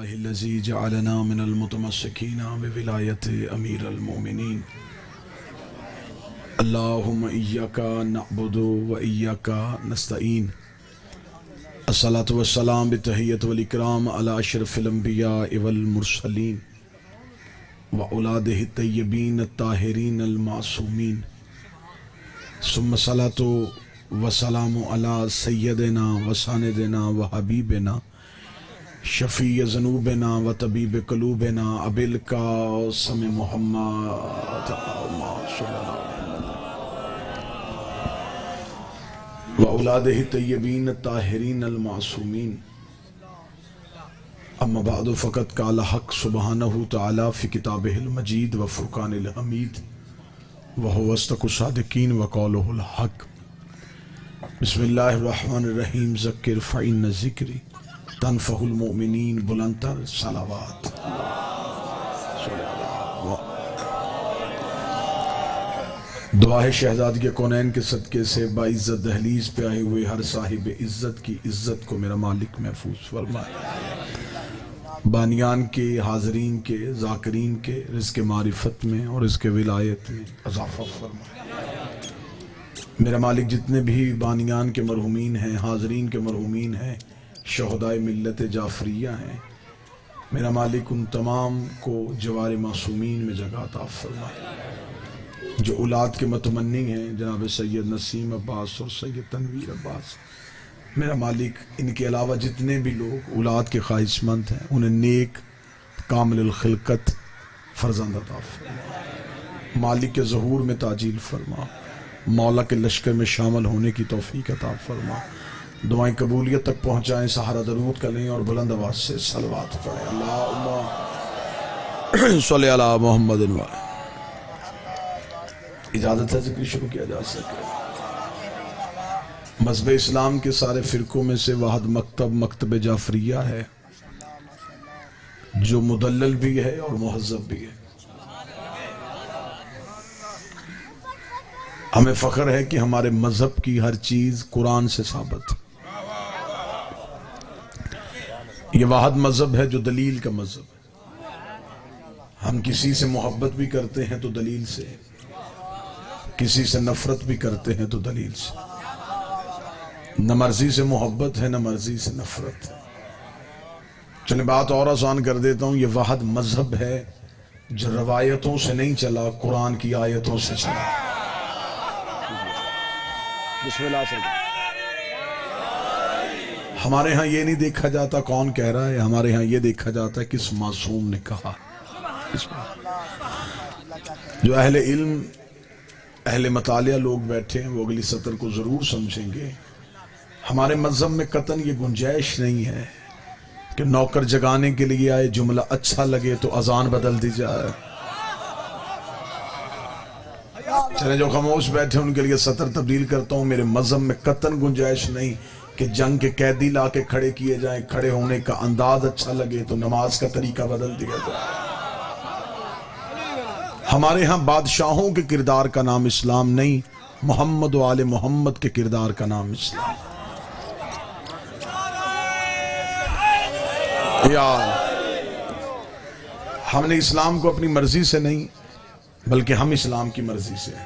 لله الذي جعلنا من المتمسكين بولایت امیر المؤمنین اللہم ایاک نعبد و ایاک نستعین الصلاة والسلام بتحیت والاکرام علی اشرف الانبیاء والمرسلین وأولادہ الطیبین الطاہرین المعصومین ثم الصلاة والسلام علی سیدنا وساندنا وحبیبنا شفیع ذنوبنا و طبیب قلوبنا ابی القاسم محمد و اولادہ الطیبین الطاہرین المعصومین اما بعد فقد قال حق سبحانہ تعالی فی کتابہ المجید و فرقان الحمید وهو اصدق الصادقین وقولہ الحق بسم اللہ الرحمن الرحیم ذکر فإن ذکری تنفع المؤمنین بلندتر صلوات دعا ہے شہزادی کونین کے صدقے سے باعزت دہلیز پہ آئے ہوئے ہر صاحب عزت کی عزت کو میرا مالک محفوظ فرمائے، بانیان کے، حاضرین کے، ذاکرین کے رزق معرفت میں اور رزق ولایت میں اضافہ فرمائے۔ میرا مالک جتنے بھی بانیان کے مرحومین ہیں، حاضرین کے مرحومین ہیں، شہدائے ملت جعفریہ ہیں، میرا مالک ان تمام کو جوار معصومین میں جگہ عطا فرمائے۔ جو اولاد کے متمنی ہیں جناب سید نسیم عباس اور سید تنویر عباس، میرا مالک ان کے علاوہ جتنے بھی لوگ اولاد کے خواہش مند ہیں انہیں نیک کامل الخلقت فرزند عطا فرما، مالک کے ظہور میں تعجیل فرما، مولا کے لشکر میں شامل ہونے کی توفیق عطا فرما، دعائیں قبولیت تک پہنچائیں، سہارا درود کریں اور بلند آواز سے صلوات پڑھیں۔ اللہم صلی علی محمد و اجازت ہے ذکر شروع کیا جا سکے۔ مذہب اسلام کے سارے فرقوں میں سے واحد مکتب مکتب جعفریہ ہے جو مدلل بھی ہے اور مہذب بھی ہے۔ ہمیں فخر ہے کہ ہمارے مذہب کی ہر چیز قرآن سے ثابت ہے۔ یہ واحد مذہب ہے جو دلیل کا مذہب ہے۔ ہم کسی سے محبت بھی کرتے ہیں تو دلیل سے، کسی سے نفرت بھی کرتے ہیں تو دلیل سے، نہ مرضی سے محبت ہے نہ مرضی سے نفرت ہے۔ چلیں بات اور آسان کر دیتا ہوں، یہ واحد مذہب ہے جو روایتوں سے نہیں چلا، قرآن کی آیتوں سے چلا۔ بسم اللہ سے ہمارے ہاں یہ نہیں دیکھا جاتا کون کہہ رہا ہے، ہمارے ہاں یہ دیکھا جاتا ہے کس معصوم نے کہا۔ جو اہل علم اہل مطالعہ لوگ بیٹھے ہیں وہ اگلی سطر کو ضرور سمجھیں گے۔ ہمارے مذہب میں قطعاً یہ گنجائش نہیں ہے کہ نوکر جگانے کے لیے آئے، جملہ اچھا لگے تو اذان بدل دی جائے۔ چلے جو خاموش بیٹھے ان کے لیے سطر تبدیل کرتا ہوں، میرے مذہب میں قطعاً گنجائش نہیں کہ جنگ کے قیدی لا کے کھڑے کیے جائیں، کھڑے ہونے کا انداز اچھا لگے تو نماز کا طریقہ بدل دیا جائے۔ ہمارے ہاں بادشاہوں کے کردار کا نام اسلام نہیں، محمد و آل محمد کے کردار کا نام اسلام۔ ہم نے اسلام کو اپنی مرضی سے نہیں بلکہ ہم اسلام کی مرضی سے ہیں۔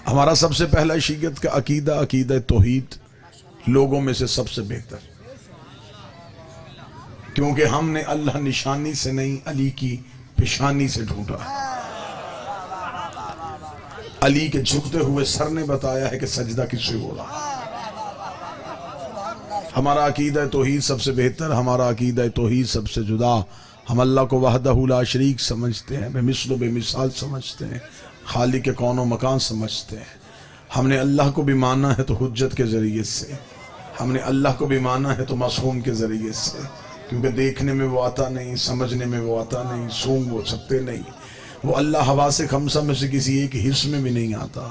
ہمارا سب سے پہلا شیعت کا عقیدہ عقیدہ توحید، لوگوں میں سے سب سے بہتر، کیونکہ ہم نے اللہ نشانی سے نہیں علی کی پیشانی سے ڈھونڈا۔ علی کے جھکتے ہوئے سر نے بتایا ہے کہ سجدہ کس سے ہو رہا۔ ہمارا عقیدہ توحید سب سے بہتر، ہمارا عقیدہ توحید سب سے جدا۔ ہم اللہ کو وحدہ لا شریک سمجھتے ہیں، بے مثل و بے مثال سمجھتے ہیں، خالق کے کون و مکان سمجھتے ہیں۔ ہم نے اللہ کو بھی مانا ہے تو حجت کے ذریعے سے، ہم نے اللہ کو بھی مانا ہے تو معصوم کے ذریعے سے، کیونکہ دیکھنے میں وہ آتا نہیں، سمجھنے میں وہ آتا نہیں، سونگ وہ سکتے نہیں، وہ اللہ حواس خمسہ میں سے کسی ایک حص میں بھی نہیں آتا۔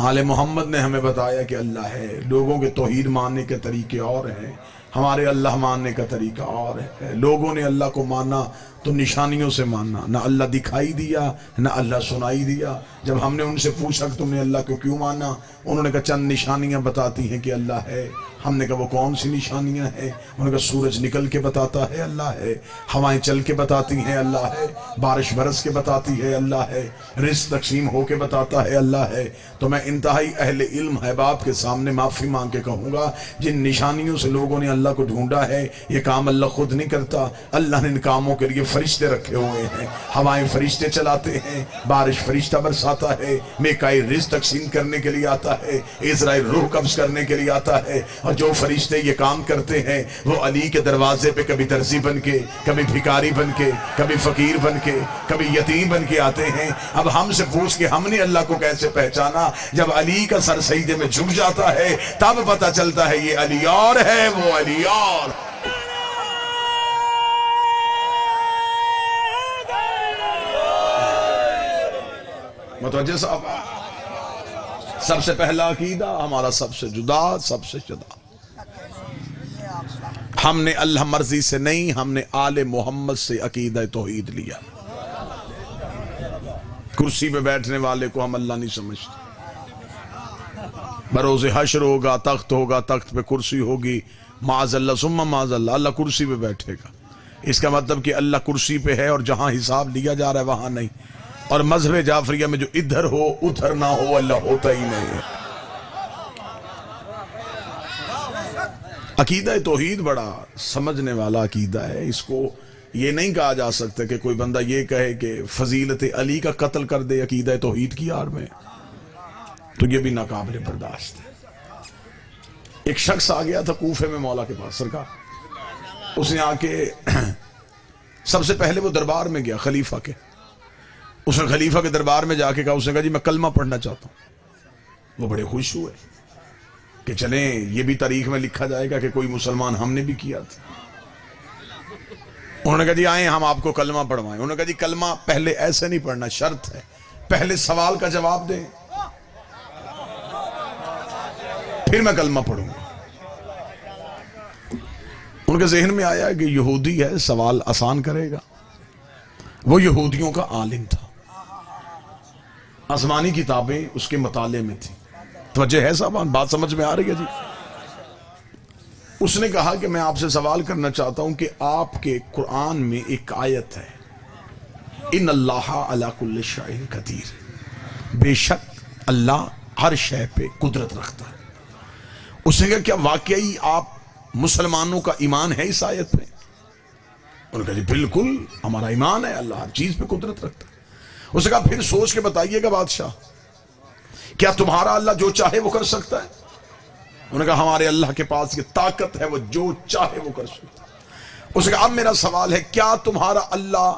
آل محمد نے ہمیں بتایا کہ اللہ ہے۔ لوگوں کے توحید ماننے کے طریقے اور ہیں، ہمارے اللہ ماننے کا طریقہ اور ہے۔ لوگوں نے اللہ کو مانا تو نشانیوں سے ماننا، نہ اللہ دکھائی دیا نہ اللہ سنائی دیا۔ جب ہم نے ان سے پوچھا کہ تم نے اللہ کو کیوں مانا، انہوں نے کہا چند نشانیاں بتاتی ہیں کہ اللہ ہے۔ ہم نے کہا وہ کون سی نشانیاں ہیں؟ انہوں نے کہا سورج نکل کے بتاتا ہے اللہ ہے، ہوائیں چل کے بتاتی ہیں اللہ ہے، بارش برس کے بتاتی ہے اللہ ہے، رزق تقسیم ہو کے بتاتا ہے اللہ ہے۔ تو میں انتہائی اہل علم احباب کے سامنے معافی مانگ کے کہوں گا، جن نشانیوں سے لوگوں نے اللہ کو ڈھونڈا ہے، یہ کام اللہ خود نہیں کرتا۔ اللہ نے ان کاموں کے لیے فرشتے رکھے ہوئے ہیں، ہوائیں فرشتے چلاتے ہیں، بارش فرشتہ برساتا ہے، میکائیل رزق تقسیم کرنے کے لیے آتا ہے، اسرائیل روح قبض کرنے کے لیے آتا ہے۔ اور جو فرشتے یہ کام کرتے ہیں وہ علی کے دروازے پہ کبھی درزی بن کے، کبھی بھکاری بن کے، کبھی فقیر بن کے، کبھی یتیم بن کے آتے ہیں۔ اب ہم سے پوچھ کہ ہم نے اللہ کو کیسے پہچانا؟ جب علی کا سر سجدے میں جھک جاتا ہے تب پتہ چلتا ہے یہ علی اور ہے، وہ علی اور۔ متوجہ صاحب؟ سب سے پہلا عقیدہ ہمارا سب سے جدا، سب سے جدا، ہم نے اللہ مرضی سے نہیں، ہم نے آل محمد سے عقیدہ توحید لیا۔ کرسی پہ بیٹھنے والے کو ہم اللہ نہیں سمجھتے۔ بروز حشر ہوگا، تخت ہوگا، تخت پہ کرسی ہوگی، معاذ اللہ ثم معاذ اللہ، اللہ کرسی پہ بیٹھے گا۔ اس کا مطلب کہ اللہ کرسی پہ ہے اور جہاں حساب لیا جا رہا ہے وہاں نہیں۔ اور مذہب جعفریہ میں جو ادھر ہو ادھر نہ ہو، اللہ ہوتا ہی نہیں ہے۔ عقیدہ توحید بڑا سمجھنے والا عقیدہ ہے۔ اس کو یہ نہیں کہا جا سکتا کہ کوئی بندہ یہ کہے کہ فضیلت علی کا قتل کر دے عقیدہ توحید کی آڑ میں، تو یہ بھی ناقابل برداشت ہے۔ ایک شخص آ گیا تھا کوفے میں مولا کے پاس سرکار، اس نے آ کے سب سے پہلے وہ دربار میں گیا خلیفہ کے، اس نے خلیفہ کے دربار میں جا کے کہا، اس نے کہا جی میں کلمہ پڑھنا چاہتا ہوں۔ وہ بڑے خوش ہوئے کہ چلیں یہ بھی تاریخ میں لکھا جائے گا کہ کوئی مسلمان ہم نے بھی کیا تھا۔ انہوں نے کہا جی آئیں ہم آپ کو کلمہ پڑھوائیں۔ انہوں نے کہا جی کلمہ پہلے ایسے نہیں پڑھنا، شرط ہے پہلے سوال کا جواب دیں پھر میں کلمہ پڑھوں گا۔ ان کے ذہن میں آیا کہ یہودی ہے، سوال آسان کرے گا۔ وہ یہودیوں کا عالم تھا، آسمانی کتابیں اس کے مطالعے میں تھی۔ توجہ ہے صاحب؟ بات سمجھ میں آ رہی ہے جی؟ اس نے کہا کہ میں آپ سے سوال کرنا چاہتا ہوں کہ آپ کے قرآن میں ایک آیت ہے، ان اللہ علی کل شیء قدیر، بے شک اللہ ہر شے پہ قدرت رکھتا ہے۔ اس نے کہا کیا واقعی آپ مسلمانوں کا ایمان ہے اس آیت پہ؟ انہوں نے کہا جی بالکل ہمارا ایمان ہے، اللہ ہر چیز پہ قدرت رکھتا ہے۔ اس نے کہا پھر سوچ کے بتائیے گا بادشاہ، کیا تمہارا اللہ جو چاہے وہ کر سکتا ہے؟ انہوں نے کہا ہمارے اللہ کے پاس یہ طاقت ہے، وہ جو چاہے وہ کر سکتا ہے۔ اس نے کہا اب میرا سوال ہے، کیا تمہارا اللہ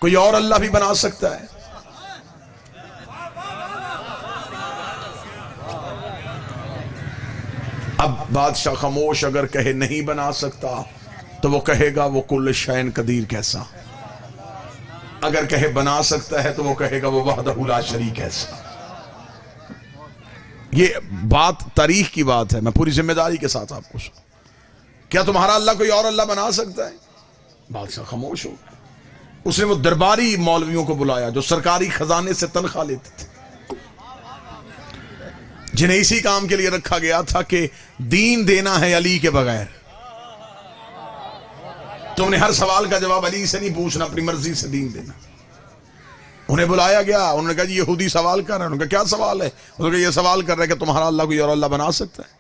کوئی اور اللہ بھی بنا سکتا ہے؟ اب بادشاہ خاموش، اگر کہے نہیں بنا سکتا تو وہ کہے گا وہ کل شیء قدیر کیسا، اگر کہے بنا سکتا ہے تو وہ کہے گا وہ وحدہ لا شریک کیسا۔ یہ بات تاریخ کی بات ہے، میں پوری ذمہ داری کے ساتھ آپ کو سن، کیا تمہارا اللہ کوئی اور اللہ بنا سکتا ہے؟ بادشاہ خاموش ہو گیا۔ اس نے وہ درباری مولویوں کو بلایا جو سرکاری خزانے سے تنخواہ لیتے تھے، جنہیں اسی کام کے لیے رکھا گیا تھا کہ دین دینا ہے علی کے بغیر۔ تم نے ہر سوال کا جواب علی سے نہیں پوچھنا، اپنی مرضی سے دین دینا۔ انہیں بلایا گیا، انہوں نے کہا جی یہودی سوال کر رہے ہیں۔ انہوں نے کہا کیا سوال ہے؟ انہوں نے کہا یہ سوال کر رہے ہیں کہ تمہارا اللہ کوئی اور اللہ بنا سکتا ہے۔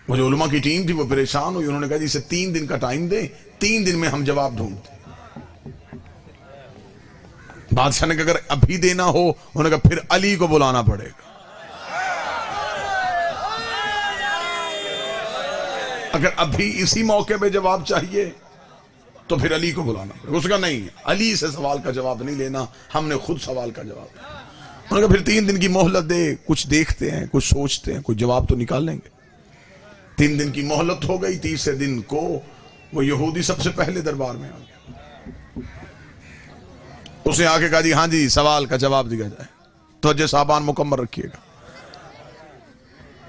وہ جو علماء کی ٹیم تھی وہ پریشان ہوئی، انہوں نے کہا جی اسے 3 دن کا ٹائم دیں، 3 دن میں ہم جواب ڈھونڈتے۔ بادشاہ نے کہا اگر ابھی دینا ہو، انہوں نے کہا پھر علی کو بلانا پڑے گا۔ اگر ابھی اسی موقع پہ جواب چاہیے تو پھر علی کو بلانا پڑے۔ اس کا نہیں، علی سے سوال کا جواب نہیں لینا، ہم نے خود سوال کا جواب دیا۔ انہوں نے کہا پھر 3 دن کی مہلت دے، کچھ دیکھتے ہیں، کچھ سوچتے ہیں، کچھ جواب تو نکال لیں گے۔ 3 دن کی مہلت ہو گئی، تیسرے دن کو وہ یہودی سب سے پہلے دربار میں آ گیا۔ اس نے آ کے کہا جی ہاں جی سوال کا جواب دیا جائے، توجہ صاحبان مکمل رکھیے گا۔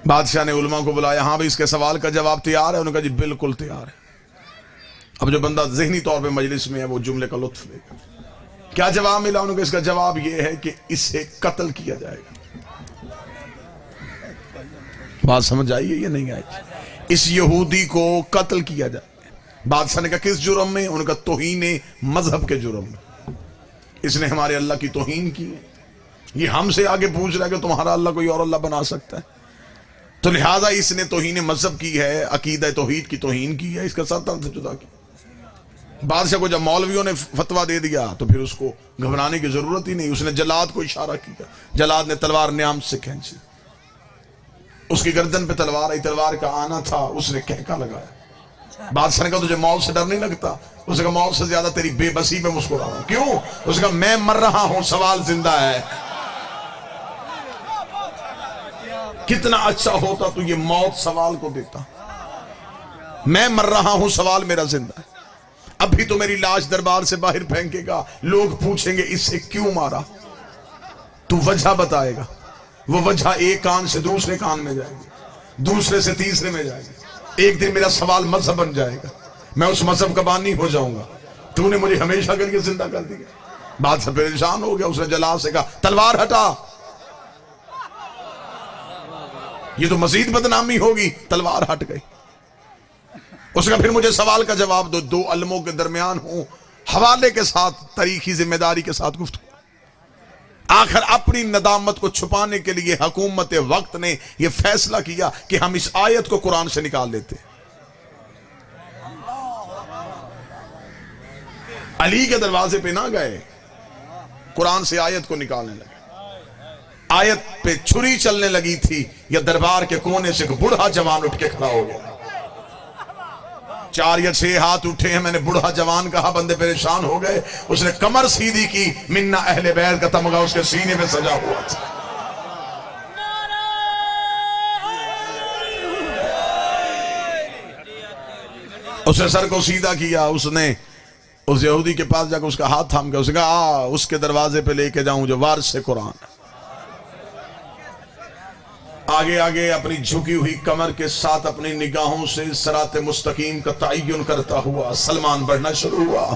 بادشاہ نے علماء کو بلایا، ہاں بھائی اس کے سوال کا جواب تیار ہے؟ انہوں نے کہا جی بالکل تیار ہے۔ اب جو بندہ ذہنی طور پہ مجلس میں ہے وہ جملے کا لطف لے گا. کیا جواب ملا انہوں کو؟ اس کا جواب یہ ہے کہ اسے قتل کیا جائے گا. بات سمجھ آئیے یا نہیں آئی؟ اس یہودی کو قتل کیا جائے گا. بادشاہ نے کہا کس جرم میں؟ ان کا توہین مذہب کے جرم میں. اس نے ہمارے اللہ کی توہین کی ہے. یہ ہم سے آگے پوچھ رہا ہے کہ تمہارا اللہ کوئی اور اللہ بنا سکتا ہے؟ تو لہذا اس نے توہین مذہب کی ہے، عقیدہ توحید کی توہین کی ہے، اس کا سر تن سے جدا کیا. بادشاہ کو جب مولویوں نے فتویٰ دے دیا تو پھر اس کو گھبرانے کی ضرورت ہی نہیں. اس نے جلاد کو اشارہ کیا، جلاد نے تلوار نیام سے کھینچی، اس کی گردن پہ تلوار آئی، تلوار کا آنا تھا، اس نے کہکا لگایا. بادشاہ نے کہا تجھے موت سے ڈر نہیں لگتا؟ اس نے کہا موت سے زیادہ تیری بے بسی پہ مسکرا رہا ہوں. کیوں؟ اس نے کہا میں مر رہا ہوں، سوال زندہ ہے. کتنا اچھا ہوتا تو یہ موت سوال کو دیتا. میں مر رہا ہوں، سوال میرا زندہ ہے. ابھی تو میری لاش دربار سے باہر پھینکے گا، لوگ پوچھیں گے اس سے کیوں مارا، تو وجہ بتائے گا. وہ وجہ ایک کان سے دوسرے کان میں جائے گی، دوسرے سے تیسرے میں جائے گی. ایک دن میرا سوال مذہب بن جائے گا، میں اس مذہب کا بانی ہو جاؤں گا. تو نے مجھے ہمیشہ کر کے زندہ کر دیا. بادشاہ پریشان ہو گیا. اس نے جلاد سے کہا تلوار ہٹا، یہ تو مزید بدنامی ہوگی. تلوار ہٹ گئی. اس نے کہا پھر مجھے سوال کا جواب دو. دو علموں کے درمیان ہوں، حوالے کے ساتھ، تاریخی ذمہ داری کے ساتھ گفتگو. آخر اپنی ندامت کو چھپانے کے لیے حکومت وقت نے یہ فیصلہ کیا کہ ہم اس آیت کو قرآن سے نکال لیتے. علی کے دروازے پہ نہ گئے، قرآن سے آیت کو نکالنے لگے. آیت پہ چھری چلنے لگی تھی، یا دربار کے کونے سے ایک بوڑھا جوان اٹھ کے کھڑا ہو گیا. 4 یا 6 ہاتھ اٹھے ہیں. میں نے بوڑھا جوان کہا، بندے پریشان ہو گئے. اس نے کمر سیدھی کی، منا اہل بیت کا تمغہ اس کے سینے پہ سجا ہوا تھا. اس نے سر کو سیدھا کیا. اس نے اس یہودی کے پاس جا کے اس کا ہاتھ تھام گیا. اس نے کہا اس کے دروازے پہ لے کے جاؤں جو وارث قرآن ہے. آگے آگے اپنی جھکی ہوئی کمر کے ساتھ اپنی نگاہوں سے صراط مستقیم کا تعین کرتا ہوا سلمان بڑھنا شروع ہوا.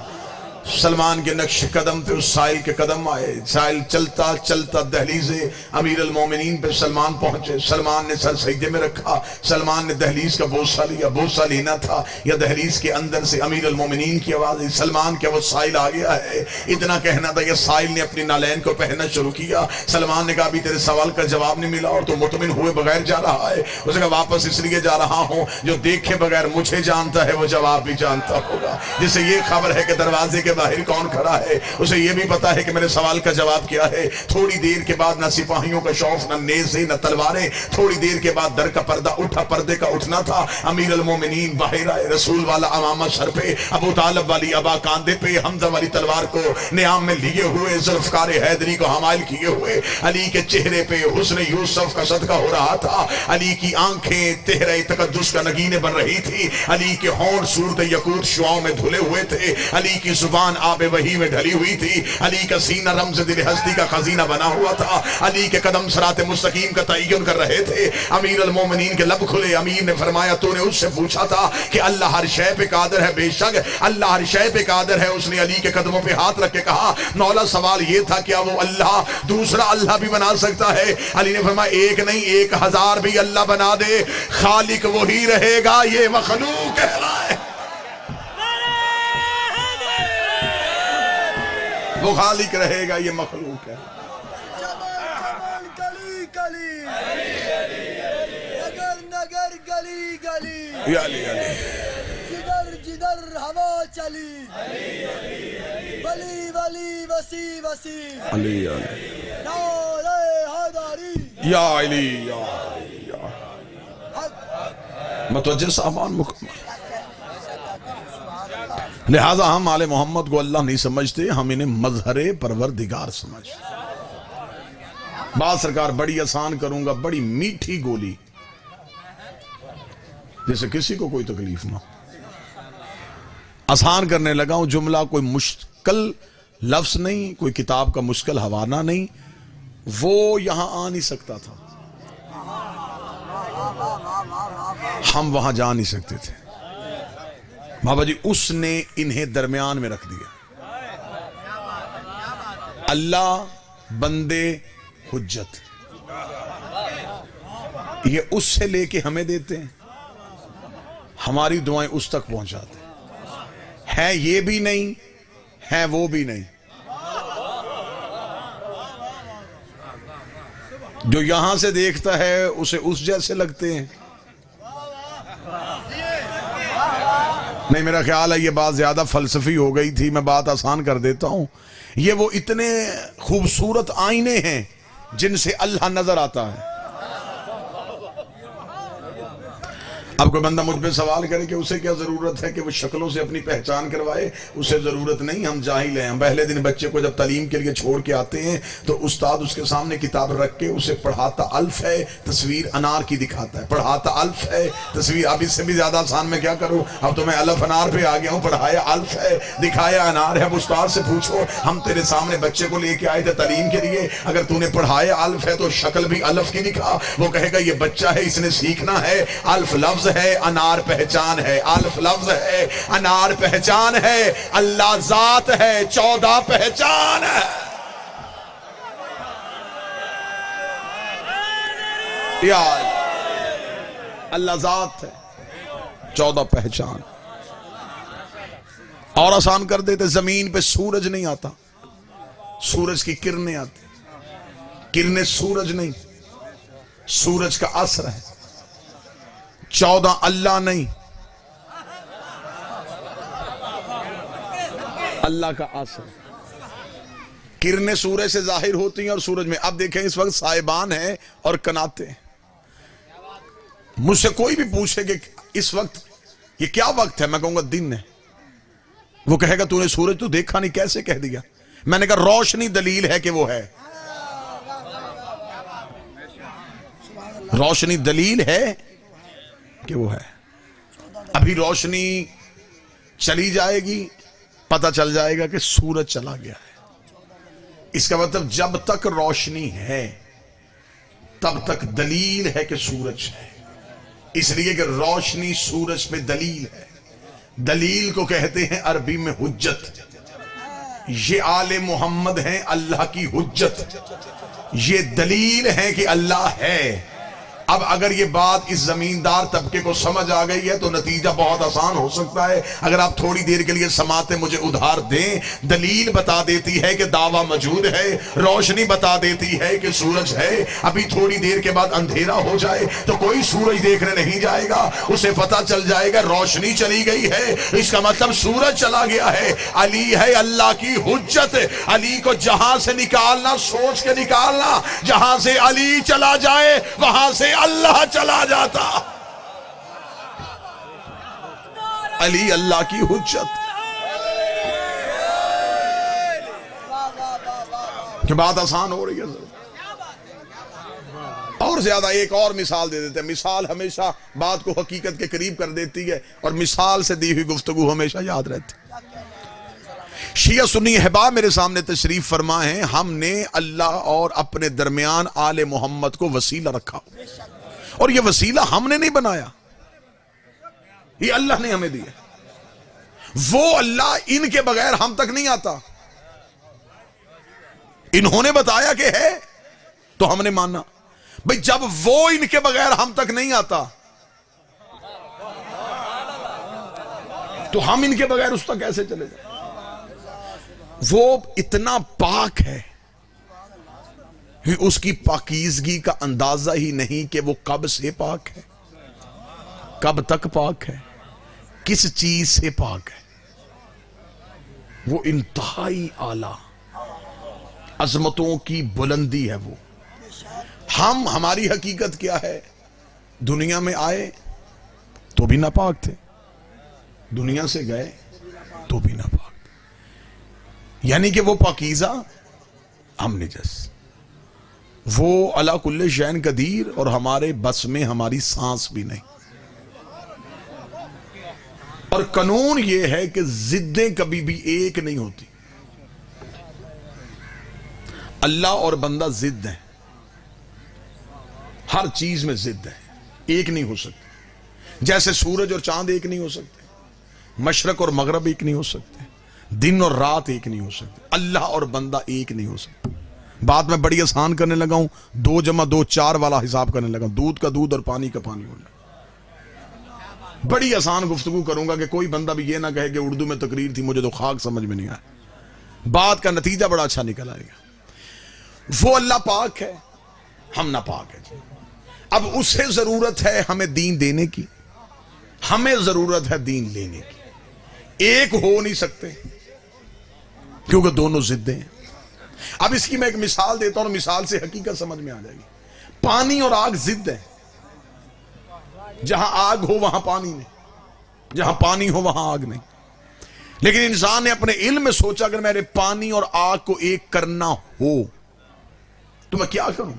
سلمان کے نقش قدم پہ اس سائل کے قدم آئے. سائل چلتا چلتا دہلیز امیر المومنین پہ سلمان پہنچے. سلمان نے سر سجدے میں رکھا. سلمان نے دہلیز کا بوسہ لیا. بوسہ لینا تھا یا دہلیز کے اندر سے امیر المومنین کی آواز آئی، سلمان کیا وہ سائل آ گیا ہے؟ اتنا کہنا تھا کہ سائل نے اپنی نالین کو پہننا شروع کیا. سلمان نے کہا ابھی تیرے سوال کا جواب نہیں ملا اور تو مطمئن ہوئے بغیر جا رہا ہے. اس نے کہا واپس اس لیے جا رہا ہوں، جو دیکھے بغیر مجھے جانتا ہے وہ جواب بھی جانتا ہوگا. جسے یہ خبر ہے کہ دروازے کے باہر کون کھڑا ہے، اسے یہ بھی پتا ہے کہ میرے سوال کا جواب کیا ہے. تھوڑی دیر کے بعد نہ سپاہیوں کا شوق، نہ نیزے، نہ تلواریں. تھوڑی دیر کے بعد در کا پردہ اٹھا. پردے کا اٹھنا تھا. امیر المومنین باہر آئے. رسول والا امامہ سر پہ، ابو طالب والی ابا کاندھے پہ، حمزہ والی تلوار کو نیام میں لیے ہوئے، ذوالفقار حیدری کو حمائل کیے ہوئے. علی کے چہرے پہ حسن یوسف کا صدقہ ہو رہا تھا. علی کی آنکھیں تہرے تقدس کا نگینے بن رہی تھی. علی کے ہونٹ صورت یقوت شعاؤں میں دھلے ہوئے تھے. علی کی زبان آب وحی میں ڈھلی ہوئی تھی. علی کا سینہ رمز دل ہستی کا خزینہ بنا ہوا تھا. علی کے قدم صراط مستقیم کا تعین کر رہے تھے. امیر المومنین کے لب کھلے. امیر نے فرمایا تو نے اس سے پوچھا تھا کہ اللہ ہر شے پہ قادر ہے؟ بے شک اللہ ہر شے پہ قادر ہے. اس نے علی کے قدموں پہ ہاتھ رکھ کے کہا مولا سوال یہ تھا کیا وہ اللہ دوسرا اللہ بھی بنا سکتا ہے؟ علی نے فرمایا ایک نہیں 1000 بھی اللہ بنا دے، خالق وہی رہے گا، یہ مخلوق کہہ رہا ہے. وہ خالق رہے گا، یہ مخلوق ہے. نگر گلی گلی، یا علی علی، جدر جدر ہوا چلی، ولی ولی وسی وسی، علی علی، نعرہ حیدری، یا علی یا علی یا. متوجہ سامان مکمل. لہذا ہم آل محمد کو اللہ نہیں سمجھتے، ہم انہیں مظہر پروردگار سمجھتے. بات سرکار بڑی آسان کروں گا، بڑی میٹھی گولی، جیسے کسی کو کوئی تکلیف نہ. آسان کرنے لگا ہوں. جملہ کوئی مشکل لفظ نہیں، کوئی کتاب کا مشکل حوالہ نہیں. وہ یہاں آ نہیں سکتا تھا، ہم وہاں جا نہیں سکتے تھے. بابا جی اس نے انہیں درمیان میں رکھ دیا. اللہ بندے حجت یہ اس سے لے کے ہمیں دیتے ہیں, ہماری دعائیں اس تک پہنچاتے ہیں. یہ بھی نہیں ہے وہ بھی نہیں. جو یہاں سے دیکھتا ہے اسے اس جیسے لگتے ہیں. نہیں, میرا خیال ہے یہ بات زیادہ فلسفی ہو گئی تھی, میں بات آسان کر دیتا ہوں. یہ وہ اتنے خوبصورت آئینے ہیں جن سے اللہ نظر آتا ہے. اب کوئی بندہ مجھ پہ سوال کرے کہ اسے کیا ضرورت ہے کہ وہ شکلوں سے اپنی پہچان کروائے, اسے ضرورت نہیں, ہم جاہل ہیں. ہم پہلے دن بچے کو جب تعلیم کے لیے چھوڑ کے آتے ہیں تو استاد اس کے سامنے کتاب رکھ کے اسے پڑھاتا الف ہے تصویر انار کی دکھاتا ہے, پڑھاتا الف ہے تصویر. اب اس سے بھی زیادہ آسان میں کیا کروں, اب تو میں الف انار پہ آ گیا ہوں. پڑھایا الف ہے, دکھایا انار ہے. اب استاد سے پوچھو, ہم تیرے سامنے بچے کو لے کے آئے تھے تعلیم کے لیے, اگر تو نے پڑھایا الف ہے تو شکل بھی الف کی دکھا. وہ کہے گا یہ بچہ ہے, اس نے سیکھنا ہے. الف لفظ ہے, انار پہچان ہے. الف لفظ ہے, انار پہچان ہے. اللہ ذات ہے, 14 پہچان ہے. یار اللہ ذات ہے, 14 پہچان. اور آسان کر دیتے, زمین پہ سورج نہیں آتا, سورج کی کرنیں آتی. کرنیں سورج نہیں, سورج کا اثر ہے. 14 اللہ نہیں, اللہ کا اثر. کرنیں سورج سے ظاہر ہوتی ہیں اور سورج میں. اب دیکھیں اس وقت سائبان ہیں اور کناتے ہیں. مجھ سے کوئی بھی پوچھے کہ اس وقت یہ کیا وقت ہے, میں کہوں گا دن ہے. وہ کہے گا تو نے سورج تو دیکھا نہیں, کیسے کہہ دیا؟ میں نے کہا روشنی دلیل ہے کہ وہ ہے. روشنی دلیل ہے کہ وہ ہے. ابھی روشنی چلی جائے گی, پتہ چل جائے گا کہ سورج چلا گیا ہے. اس کا مطلب جب تک روشنی ہے تب تک دلیل ہے کہ سورج ہے. اس لیے کہ روشنی سورج پہ دلیل ہے. دلیل کو کہتے ہیں عربی میں حجت. یہ آل محمد ہیں اللہ کی حجت, یہ دلیل ہے کہ اللہ ہے. اب اگر یہ بات اس زمیندار طبقے کو سمجھ آ گئی ہے تو نتیجہ بہت آسان ہو سکتا ہے. اگر آپ تھوڑی دیر کے لیے سماعتیں مجھے ادھار دیں, دلیل بتا دیتی ہے کہ دعویٰ موجود ہے, روشنی بتا دیتی ہے کہ سورج ہے. ابھی تھوڑی دیر کے بعد اندھیرا ہو جائے تو کوئی سورج دیکھنے نہیں جائے گا, اسے پتہ چل جائے گا روشنی چلی گئی ہے, اس کا مطلب سورج چلا گیا ہے. علی ہے اللہ کی حجت. علی کو جہاں سے نکالنا سوچ کے نکالنا, جہاں سے علی چلا جائے وہاں سے اللہ چلا جاتا. علی اللہ کی حجت. کہ بات آسان ہو رہی ہے. اور زیادہ ایک اور مثال دے دیتے ہیں. مثال ہمیشہ بات کو حقیقت کے قریب کر دیتی ہے اور مثال سے دی ہوئی گفتگو ہمیشہ یاد رہتی. شیعہ سنی احباب میرے سامنے تشریف فرما ہیں. ہم نے اللہ اور اپنے درمیان آل محمد کو وسیلہ رکھا, اور یہ وسیلہ ہم نے نہیں بنایا, یہ اللہ نے ہمیں دیا. وہ اللہ ان کے بغیر ہم تک نہیں آتا. انہوں نے بتایا کہ ہے تو ہم نے مانا. بھئی جب وہ ان کے بغیر ہم تک نہیں آتا تو ہم ان کے بغیر اس تک کیسے چلے جائیں؟ وہ اتنا پاک ہے, اس کی پاکیزگی کا اندازہ ہی نہیں کہ وہ کب سے پاک ہے, کب تک پاک ہے, کس چیز سے پاک ہے. وہ انتہائی اعلیٰ عظمتوں کی بلندی ہے وہ. ہماری حقیقت کیا ہے؟ دنیا میں آئے تو بھی ناپاک تھے, دنیا سے گئے تو بھی ناپاک. یعنی کہ وہ پاکیزہ ہم نجس. وہ علی کل شیء قدیر اور ہمارے بس میں ہماری سانس بھی نہیں. اور قانون یہ ہے کہ ضدیں کبھی بھی ایک نہیں ہوتی. اللہ اور بندہ ضد ہیں, ہر چیز میں ضد ہے, ایک نہیں ہو سکتے. جیسے سورج اور چاند ایک نہیں ہو سکتے, مشرق اور مغرب ایک نہیں ہو سکتے، دن اور رات ایک نہیں ہو سکتے، اللہ اور بندہ ایک نہیں ہو سکتے۔ بات میں بڑی آسان کرنے لگا ہوں، 2 + 2 4 والا حساب کرنے لگا ہوں، دودھ کا دودھ اور پانی کا پانی ہونا۔ بڑی آسان گفتگو کروں گا کہ کوئی بندہ بھی یہ نہ کہے کہ اردو میں تقریر تھی، مجھے تو خاک سمجھ میں نہیں آیا۔ بات کا نتیجہ بڑا اچھا نکل آئے گا۔ وہ اللہ پاک ہے، ہم ناپاک ہیں۔ اب اسے ضرورت ہے ہمیں دین دینے کی، ہمیں ضرورت ہے دین لینے کی۔ ایک ہو نہیں سکتے کیونکہ دونوں ضدیں ہیں۔ اب اس کی میں ایک مثال دیتا ہوں، مثال سے حقیقت سمجھ میں آ جائے گی۔ پانی اور آگ ضد ہے، جہاں آگ ہو وہاں پانی نہیں، جہاں پانی ہو وہاں آگ نہیں۔ لیکن انسان نے اپنے علم میں سوچا اگر میرے پانی اور آگ کو ایک کرنا ہو تو میں کیا کروں؟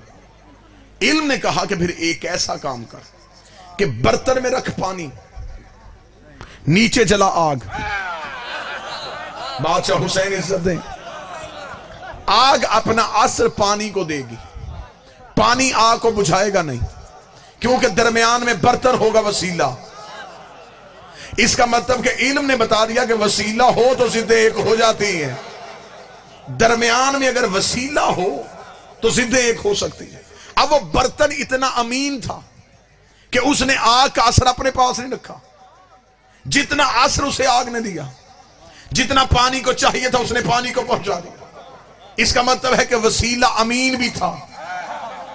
علم نے کہا کہ پھر ایک ایسا کام کر کہ برتن میں رکھ پانی، نیچے جلا آگ۔ بادشاہ حسین عزت دیں، آگ اپنا اثر پانی کو دے گی، پانی آگ کو بجھائے گا نہیں، کیونکہ درمیان میں برتن ہوگا وسیلہ۔ اس کا مطلب کہ علم نے بتا دیا کہ وسیلہ ہو تو ضدیں ایک ہو جاتی ہیں، درمیان میں اگر وسیلہ ہو تو ضدیں ایک ہو سکتی ہیں۔ اب وہ برتن اتنا امین تھا کہ اس نے آگ کا اثر اپنے پاس نہیں رکھا، جتنا اثر اسے آگ نے دیا، جتنا پانی کو چاہیے تھا اس نے پانی کو پہنچا دیا۔ اس کا مطلب ہے کہ وسیلہ امین بھی تھا،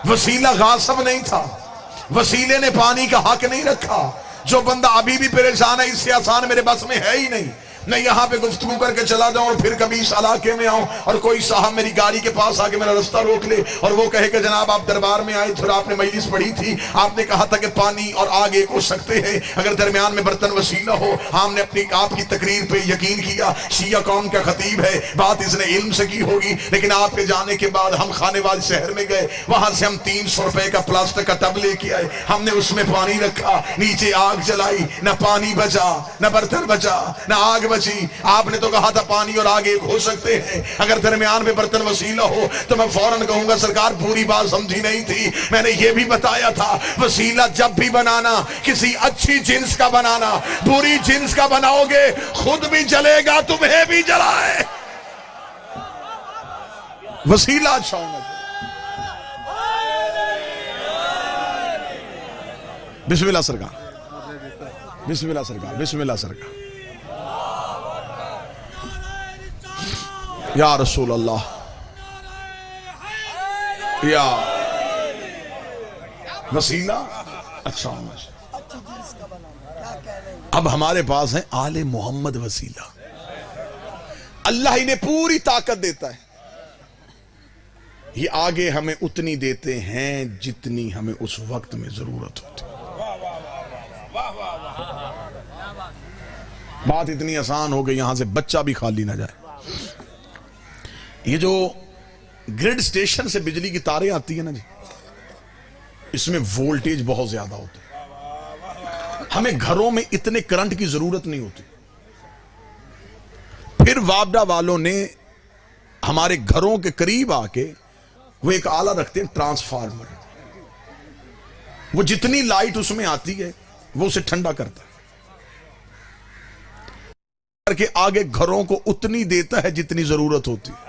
وسیلہ غاصب نہیں تھا، وسیلے نے پانی کا حق نہیں رکھا۔ جو بندہ ابھی بھی پریشان ہے، اس سے آسان میرے بس میں ہے ہی نہیں۔ میں یہاں پہ گفتگو کر کے چلا جاؤں اور پھر کبھی اس علاقے میں آؤں اور کوئی صاحب میری گاڑی کے پاس آ کے میرا رستہ روک لے اور وہ کہے کہ جناب آپ دربار میں آئے تھے اور آپ نے مجلس پڑھی تھی، آپ نے کہا تھا کہ پانی اور آگ ایک ہو سکتے ہیں اگر درمیان میں برتن وسیلہ ہو۔ ہم نے اپنی آپ کی تقریر پہ یقین کیا، شیعہ قوم کا خطیب ہے، بات اس نے علم سے کی ہوگی، لیکن آپ کے جانے کے بعد ہم خانے والی شہر میں گئے، وہاں سے ہم 300 روپے کا پلاسٹک کا ٹب لے کے آئے، ہم نے اس میں پانی رکھا، نیچے آگ جلائی، نہ پانی بچا، نہ برتن بچا، نہ آگ بچی۔ آپ نے تو کہا تھا پانی اور آگ ایک ہو سکتے ہیں اگر درمیان میں برتن وسیلہ ہو، تو میں فوراً کہوں گا سرکار پوری بات سمجھی نہیں تھی۔ میں نے یہ بھی بتایا تھا وسیلہ جب بھی بنانا کسی اچھی جنس کا بنانا، بری جنس کا بناؤ گے خود بھی جلے گا تمہیں بھی جلائے۔ وسیلہ اچھا ہونا چاہیے۔ بسم اللہ سرکار، بسم اللہ سرکار، بسم اللہ سرکار۔ یا رسول اللہ، یا وسیلہ اچھا ہونا چاہیے۔ اب ہمارے پاس ہے آل محمد وسیلہ، اللہ انہیں پوری طاقت دیتا ہے، یہ آگے ہمیں اتنی دیتے ہیں جتنی ہمیں اس وقت میں ضرورت ہوتی۔ بات اتنی آسان ہو گئی یہاں سے بچہ بھی خالی نہ جائے۔ یہ جو گریڈ سٹیشن سے بجلی کی تاریں آتی ہیں نا جی، اس میں وولٹیج بہت زیادہ ہوتا ہے، ہمیں گھروں میں اتنے کرنٹ کی ضرورت نہیں ہوتی۔ پھر وابڈا والوں نے ہمارے گھروں کے قریب آ کے وہ ایک آلہ رکھتے ہیں ٹرانسفارمر، وہ جتنی لائٹ اس میں آتی ہے وہ اسے ٹھنڈا کرتا ہے، کر کے آگے گھروں کو اتنی دیتا ہے جتنی ضرورت ہوتی ہے۔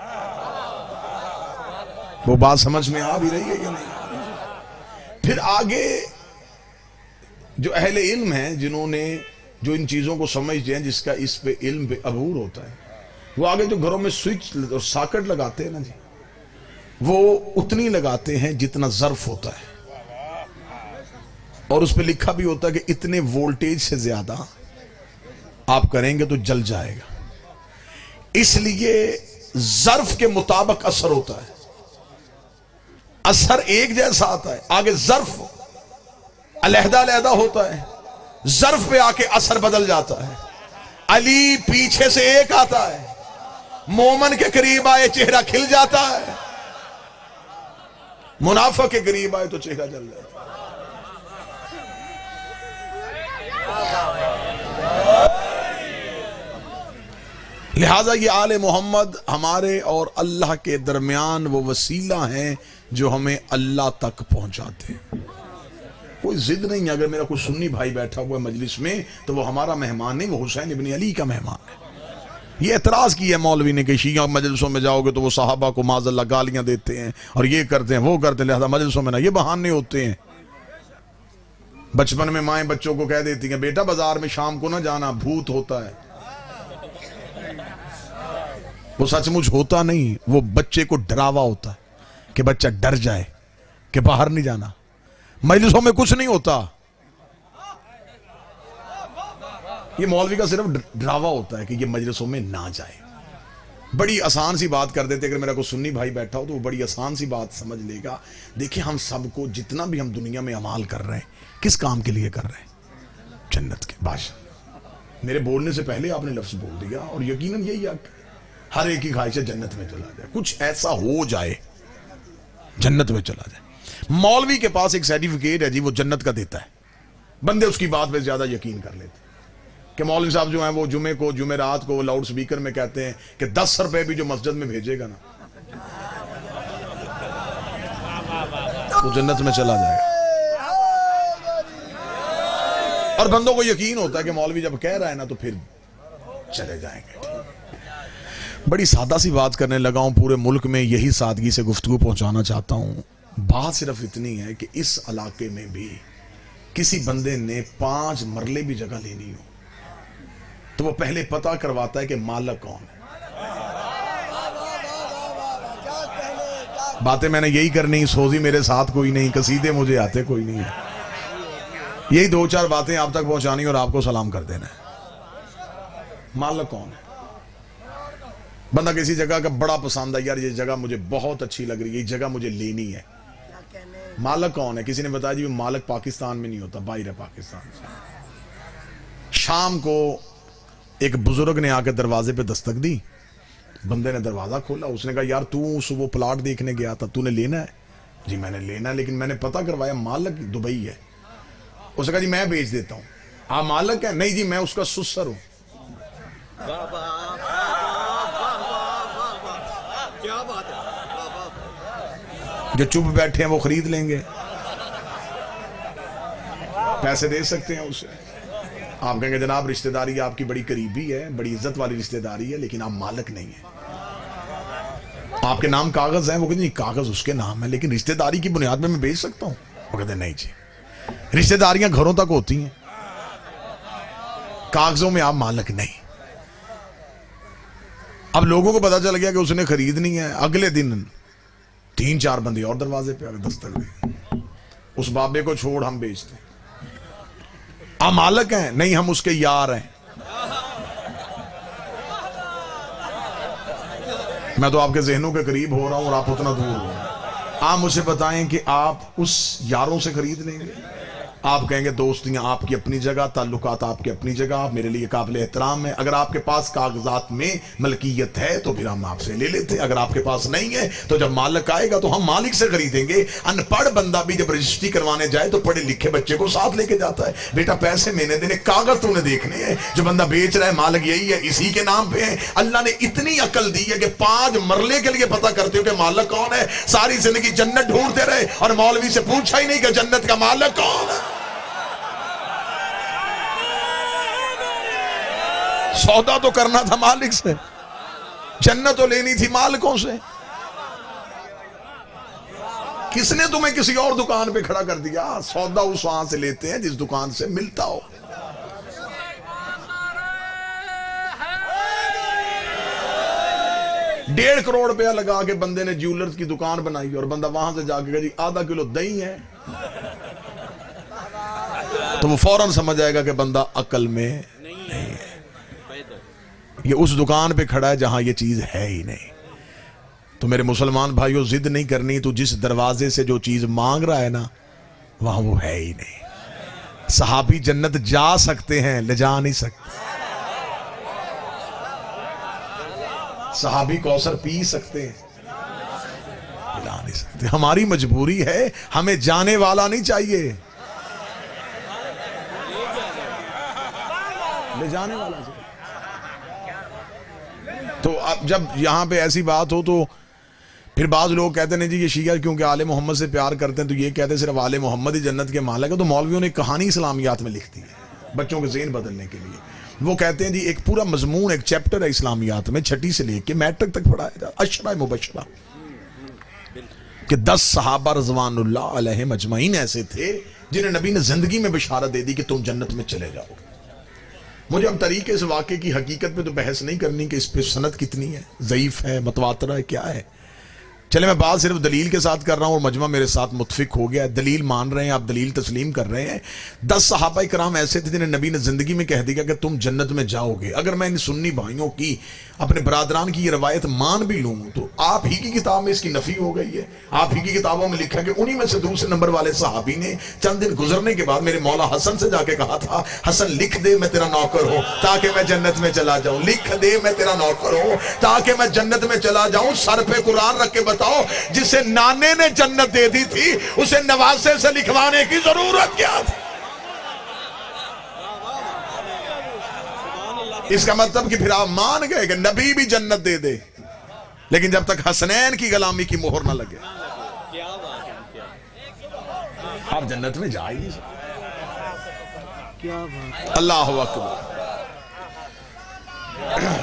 وہ بات سمجھ میں آ بھی رہی ہے یا نہیں؟ پھر آگے جو اہل علم ہیں، جنہوں نے جو ان چیزوں کو سمجھتے ہیں، جس کا اس پہ علم پہ عبور ہوتا ہے، وہ آگے جو گھروں میں سوئچ اور ساکٹ لگاتے ہیں نا جی، وہ اتنی لگاتے ہیں جتنا ظرف ہوتا ہے، اور اس پہ لکھا بھی ہوتا ہے کہ اتنے وولٹیج سے زیادہ آپ کریں گے تو جل جائے گا۔ اس لیے ظرف کے مطابق اثر ہوتا ہے، اثر ایک جیسا آتا ہے، آگے ظرف علیحدہ علیحدہ ہوتا ہے، ظرف پہ آ کے اثر بدل جاتا ہے۔ علی پیچھے سے ایک آتا ہے، مومن کے قریب آئے چہرہ کھل جاتا ہے، منافق کے قریب آئے تو چہرہ جل جاتا ہے۔ لہذا یہ آل محمد ہمارے اور اللہ کے درمیان وہ وسیلہ ہیں جو ہمیں اللہ تک پہنچاتے ہیں۔ کوئی ضد نہیں ہے. اگر میرا کوئی سنی بھائی بیٹھا ہوا ہے مجلس میں تو وہ ہمارا مہمان نہیں, وہ حسین ابن علی کا مہمان ہے. یہ اعتراض کیا ہے مولوی نے کہ شیعہ مجلسوں میں جاؤ گے تو وہ صحابہ کو معاذ اللہ گالیاں دیتے ہیں اور یہ کرتے ہیں وہ کرتے ہیں, لہذا مجلسوں میں نہ. یہ بہانے ہوتے ہیں. بچپن میں مائیں بچوں کو کہہ دیتی ہیں بیٹا بازار میں شام کو نہ جانا, بھوت ہوتا ہے. وہ سچ مچ ہوتا نہیں, وہ بچے کو ڈراوا ہوتا ہے کہ بچہ ڈر جائے کہ باہر نہیں جانا. مجلسوں میں کچھ نہیں ہوتا, یہ مولوی کا صرف ڈراوا ہوتا ہے کہ یہ مجلسوں میں نہ جائے. بڑی آسان سی بات کر دیتے. اگر میرا کوئی سنی بھائی بیٹھا ہو تو وہ بڑی آسان سی بات سمجھ لے گا. دیکھیں ہم سب کو جتنا بھی ہم دنیا میں اعمال کر رہے ہیں کس کام کے لیے کر رہے ہیں؟ جنت کے. بادشاہ میرے بولنے سے پہلے آپ نے لفظ بول دیا, اور یقیناً یہی ہے ہر ایک کی خواہش ہے جنت میں چلا جائے, کچھ ایسا ہو جائے جنت میں چلا جائے. مولوی کے پاس ایک سرٹیفکیٹ ہے جی, وہ جنت کا دیتا ہے. بندے اس کی بات پہ زیادہ یقین کر لیتے کہ مولوی صاحب جو ہیں وہ جمعرات کو لاؤڈ سپیکر میں کہتے ہیں کہ 10 روپے بھی جو مسجد میں بھیجے گا نا وہ جنت میں چلا جائے گا. اور بندوں کو یقین ہوتا ہے کہ مولوی جب کہہ رہا ہے نا تو پھر چلے جائیں گے. بڑی سادہ سی بات کرنے لگا ہوں, پورے ملک میں یہی سادگی سے گفتگو پہنچانا چاہتا ہوں. بات صرف اتنی ہے کہ اس علاقے میں بھی کسی بندے نے 5 مرلے بھی جگہ لینی ہو تو وہ پہلے پتہ کرواتا ہے کہ مالک کون ہے. باتیں میں نے یہی کرنی, سوزی میرے ساتھ کوئی نہیں, قصیدے مجھے آتے کوئی نہیں ہے. یہی 2-4 باتیں آپ تک پہنچانی اور آپ کو سلام کر دینا ہے. مالک کون ہے؟ بندہ کسی جگہ کا بڑا پسند ہے, یار یہ جگہ مجھے بہت اچھی لگ رہی ہے, یہ جگہ مجھے لینی ہے. مالک کون ہے؟ کسی نے بتایا جی مالک پاکستان میں نہیں ہوتا, باہر ہے پاکستان سے. شام کو ایک بزرگ نے آ کے دروازے پہ دستک دی, بندے نے دروازہ کھولا, اس نے کہا یار تو وہ پلاٹ دیکھنے گیا تھا, تو نے لینا ہے؟ جی میں نے لینا ہے, لیکن میں نے پتہ کروایا مالک دبئی ہے. اس نے کہا جی میں بیچ دیتا ہوں. آپ مالک ہے؟ نہیں جی میں اس کا سسر ہوں. جو چپ بیٹھے ہیں وہ خرید لیں گے, پیسے دے سکتے ہیں اسے. آپ کہیں گے جناب رشتہ داری آپ کی بڑی قریبی ہے, بڑی عزت والی رشتہ داری ہے, لیکن آپ مالک نہیں ہیں. آپ کے نام کاغذ ہیں. وہ کہتے ہیں کاغذ اس کے نام ہے, لیکن رشتہ داری کی بنیاد میں بیچ سکتا ہوں. وہ کہتے ہیں نہیں جی, رشتہ داریاں گھروں تک ہوتی ہیں, کاغذوں میں آپ مالک نہیں. اب لوگوں کو پتا چل گیا کہ اس نے خریدنی ہے. اگلے دن 3-4 بندے اور دروازے پہ دستک دے, اس بابے کو چھوڑ ہم بیچتے ہیں. آپ مالک ہیں؟ نہیں ہم اس کے یار ہیں. میں تو آپ کے ذہنوں کے قریب ہو رہا ہوں اور آپ اتنا دور ہو رہے ہیں. آپ مجھے بتائیں کہ آپ اس یاروں سے خرید لیں گے؟ آپ کہیں گے دوستیاں آپ کی اپنی جگہ, تعلقات آپ کی اپنی جگہ, آپ میرے لیے قابل احترام ہیں. اگر آپ کے پاس کاغذات میں ملکیت ہے تو پھر ہم آپ سے لے لیتے. اگر آپ کے پاس نہیں ہے تو جب مالک آئے گا تو ہم مالک سے خریدیں گے. ان پڑھ بندہ بھی جب رجسٹری کروانے جائے تو پڑھے لکھے بچے کو ساتھ لے کے جاتا ہے, بیٹا پیسے میں نے دینے, کاغذ تو نے دیکھنے ہیں. جو بندہ بیچ رہا ہے مالک یہی ہے, اسی کے نام پہ ہے. اللہ نے اتنی عقل دی ہے کہ 5 مرلے کے لیے پتہ کرتے ہو کہ مالک کون ہے. ساری زندگی جنت ڈھونڈتے رہے اور مولوی سے پوچھا ہی نہیں کہ جنت کا مالک کون ہے. سودا تو کرنا تھا مالک سے, جنت تو لینی تھی مالکوں سے. کس نے تمہیں کسی اور دکان پہ کھڑا کر دیا؟ سودا اس وہاں سے لیتے ہیں جس دکان سے ملتا ہو. $1.5 کروڑ روپیہ لگا کے بندے نے جیولرز کی دکان بنائی اور بندہ وہاں سے جا کے کہا جی ½ کلو دہی ہے, تو وہ فوراً سمجھ جائے گا کہ بندہ عقل میں نہیں ہے. یہ اس دکان پہ کھڑا ہے جہاں یہ چیز ہے ہی نہیں. تو میرے مسلمان بھائیوں ضد نہیں کرنی, تو جس دروازے سے جو چیز مانگ رہا ہے نا وہاں وہ ہے ہی نہیں. صحابی جنت جا سکتے ہیں, لے جا نہیں سکتے. صحابی کوثر پی سکتے ہیں, پلا نہیں سکتے. ہماری مجبوری ہے, ہمیں جانے والا نہیں چاہیے, لے جانے والا چاہیے. تو اب جب یہاں پہ ایسی بات ہو تو پھر بعض لوگ کہتے ہیں جی یہ شیعہ کیونکہ آل محمد سے پیار کرتے ہیں تو یہ کہتے ہیں صرف آل محمد ہی جنت کے مالک ہے. تو مولویوں نے کہانی اسلامیات میں لکھ دی ہے بچوں کے ذہن بدلنے کے لیے. وہ کہتے ہیں جی ایک پورا مضمون ایک چیپٹر ہے اسلامیات میں, چھٹی سے لے کے میٹرک تک پڑھایا جاتا, عشرہ مبشرہ, کہ 10 صحابہ رضوان اللہ علیہم اجمعین ایسے تھے جنہیں نبی نے زندگی میں بشارت دے دی کہ تم جنت میں چلے جاؤ. مجھے ہم طریقے اس واقعے کی حقیقت پہ تو بحث نہیں کرنی کہ اس پہ سند کتنی ہے, ضعیف ہے, متواترہ ہے, کیا ہے. چلے میں بات صرف دلیل کے ساتھ کر رہا ہوں اور مجمع میرے ساتھ متفق ہو گیا ہے, دلیل مان رہے ہیں آپ, دلیل تسلیم کر رہے ہیں. 10 صحابہ کرام ایسے تھے جنہیں نبی نے زندگی میں کہہ دیا کہ تم جنت میں جاؤ گے. اگر میں ان سنی بھائیوں کی, اپنے برادران کی یہ روایت مان بھی لوں تو آپ ہی کی کتاب میں اس کی نفی ہو گئی ہے. آپ ہی کی کتابوں میں لکھا کہ انہی میں سے دوسرے نمبر والے صحابی نے چند دن گزرنے کے بعد میرے مولا حسن سے جا کے کہا تھا, حسن لکھ دے میں تیرا نوکر ہوں تاکہ میں جنت میں چلا جاؤں, لکھ دے میں تیرا نوکر ہوں تاکہ میں جنت میں چلا جاؤں. سر پہ قرآن رکھ کے بتاؤ جسے نانے نے جنت دے دی تھی اسے نواسے سے لکھوانے کی ضرورت کیا تھی. اس کا مطلب کہ پھر آپ مان گئے کہ نبی بھی جنت دے دے لیکن جب تک حسنین کی غلامی کی مہر نہ لگے آپ جنت میں جا ہی نہیں سکتے. اللہ اکبر.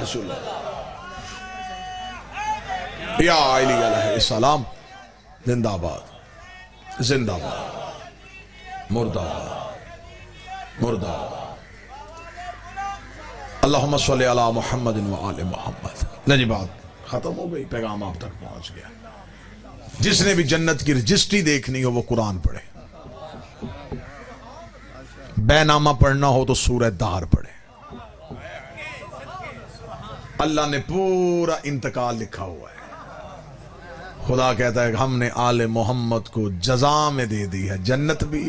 رسول یا علی علیہ السلام زندہ باد, زندہ باد, مردہ باد, مردہ باد. اللہم صلی علی محمد و آل محمد. نہیں بات ختم ہو گئی, پیغام آپ تک پہنچ گیا. جس نے بھی جنت کی رجسٹری دیکھنی ہو وہ قرآن پڑھے, بے نامہ پڑھنا ہو تو سورہ دار پڑھے. اللہ نے پورا انتقال لکھا ہوا ہے. خدا کہتا ہے کہ ہم نے آل محمد کو جزا میں دے دی ہے, جنت بھی